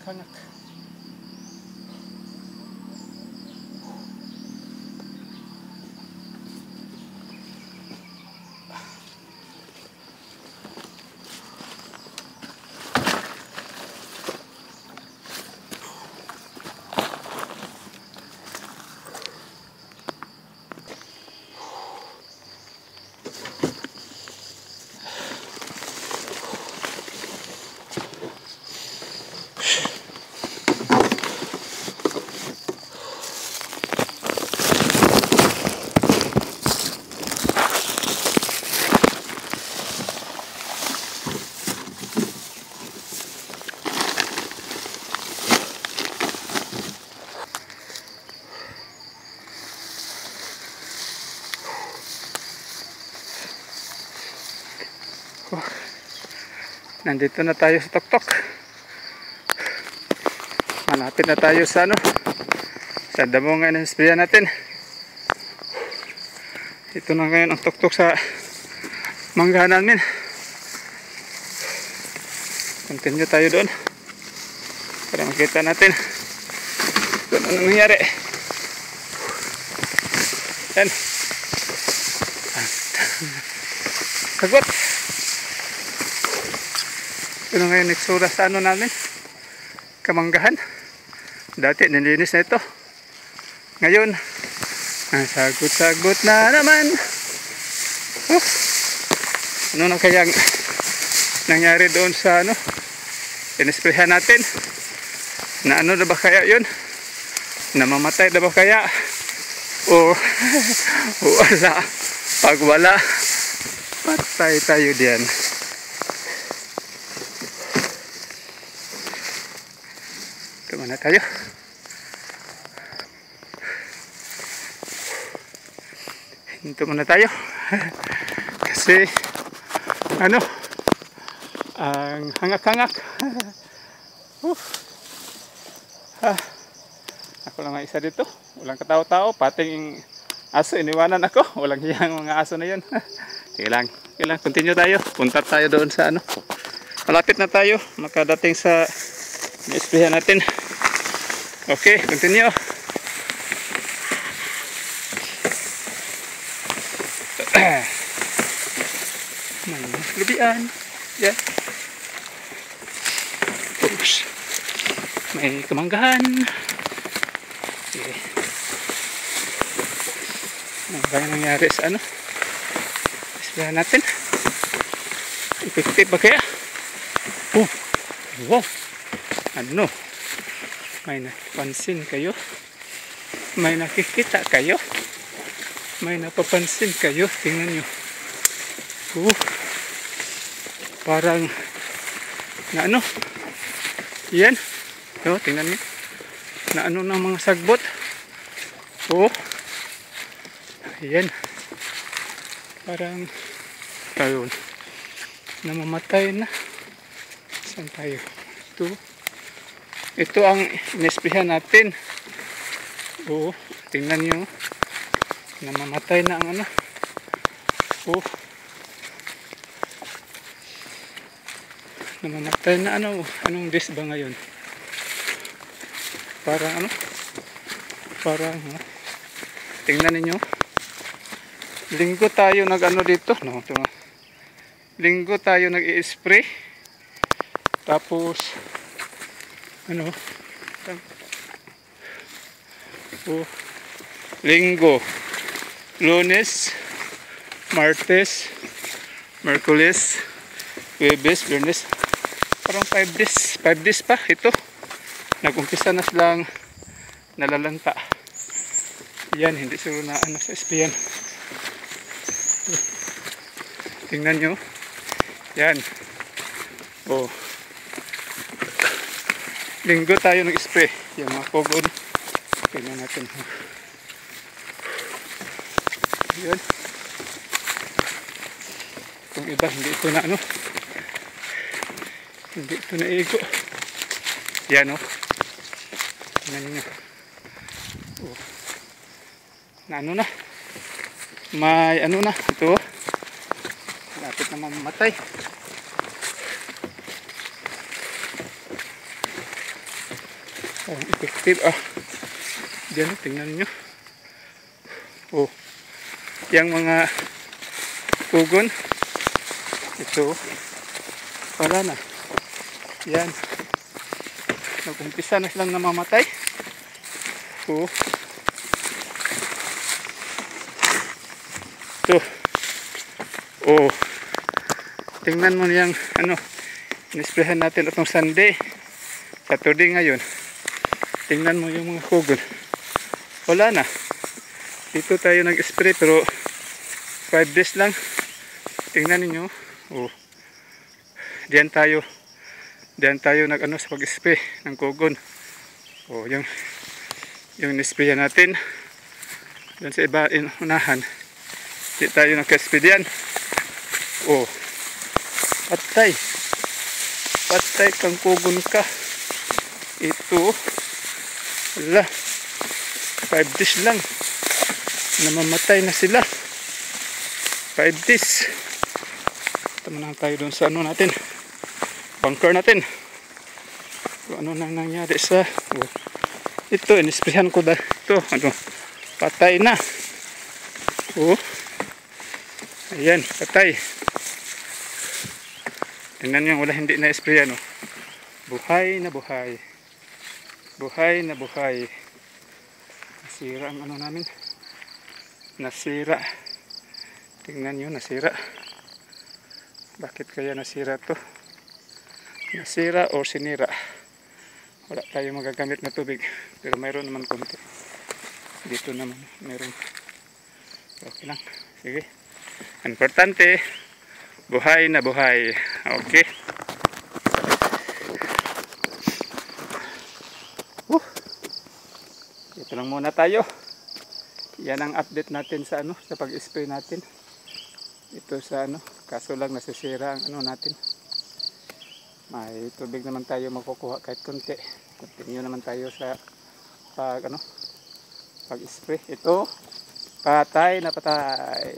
hangak-hangak. Nandito na tayo sa tuktok. Malapit na tayo sa sa damo nga na-sprayan natin. Ito na ngayon ang tuktok sa manggahan namin. Continue tayo doon para makita natin kung ano nangyari. Yan. Sagot. Ito ngayon itsura sa namin, kamanggahan. Dati nilinis na ito. Ngayon sagot-sagot na naman. Ano na kayang nangyari doon sa inisprehan natin? Na ano na ba kaya yun? Namamatay na ba kaya? O wala? Pag wala, patay tayo diyan. Muna tayo. Hinto muna tayo. Kasi ang hangak-hangak. Ako lang ang isa dito. Walang katao-tao. Pating aso, iniwanan ako. Walang hiyang mga aso na yun. Sige lang. Continue tayo. Punta tayo doon sa malapit na tayo. Makadating sa na-sprayan natin. Okay, continue. Lubian. Yan. Oops. May kamanggahan. Okay. Ano ba yung nangyari sa isprayan natin? Effective ba kaya? Wow. May napansin kayo? May nakikita kayo? May napapansin kayo? Tingnan nyo. Parang na yan. Tingnan nyo. Na ng mga sagbot. Yan. Parang ayun. Namamatay na. Saan tayo? Ito ang inisprehan natin. Tingnan nyo. Namamatay na ang namamatay na anong days ba ngayon? Parang tingnan niyo. Linggo tayo dito. Linggo tayo nag-i-spray. Tapos Linggo, Lunes, Martes, Merkulis, Huwebes, Biyernes. Parang 5 days. 5 days pa ito. Nag-umpisa na silang nalalanta. Yan, hindi sila na sa SPN. Tingnan nyo. Yan. Linggo tayo nag-spray. Yung mga pogod. Tingnan natin. Yan. Kung iba, hindi ito na hindi ito na igo. Yan tingnan nyo. Na may ito. Lapit na mamamatay. Oh, effective. Diyan, tingnan nyo. Oh, yung mga ugon. Ito, wala na. Yan. Nag-umpisa na silang namamatay. Oh. Ito. Oh. Tingnan mo yung ano, inisprehan natin itong Sunday. Saturday ngayon. Tingnan mo yung mga kugon. Wala na. Dito tayo nag-spray pero 5 days lang. Tingnan niyo. Oh. Diyan tayo nag-ano sa pag-spray ng kugon. Oh, yung inisprayan natin. Doon sa iba unahan. Di tayo nag-spray diyan. Oh. Patay kang kugon ka. Ito wala 5 days lang namamatay na sila. 5 days. Tama na tayo doon sa ano natin, bunker natin, kung ano nang nangyari sa ito. Inisprehan ko dahil ito ano, patay na. Ayan, patay. Tingnan nyo, wala hindi na isprayan. Buhay na buhay. Buhay na buhay. Nasira ang ano namin. Nasira. Tingnan nyo, nasira. Bakit kaya nasira to? Nasira o sinira? Wala tayo magagamit na tubig. Pero mayroon naman konti. Dito naman mayroon. Okay lang. Sige. Importante, buhay na buhay. Okay. Ito lang muna tayo. Yan ang update natin sa ano, sa pag-spray natin. Ito sa ano, kaso lang nasisira ang ano natin. May tubig naman tayo makukuha kahit konti. Continue naman tayo sa pag-spray. Ito, patay na patay.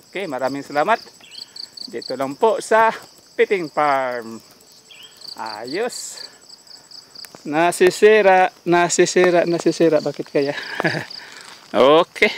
Okay, maraming salamat. Dito lang po sa Piting Farm. Ayos. Nasisira. Bakit kaya? Okay.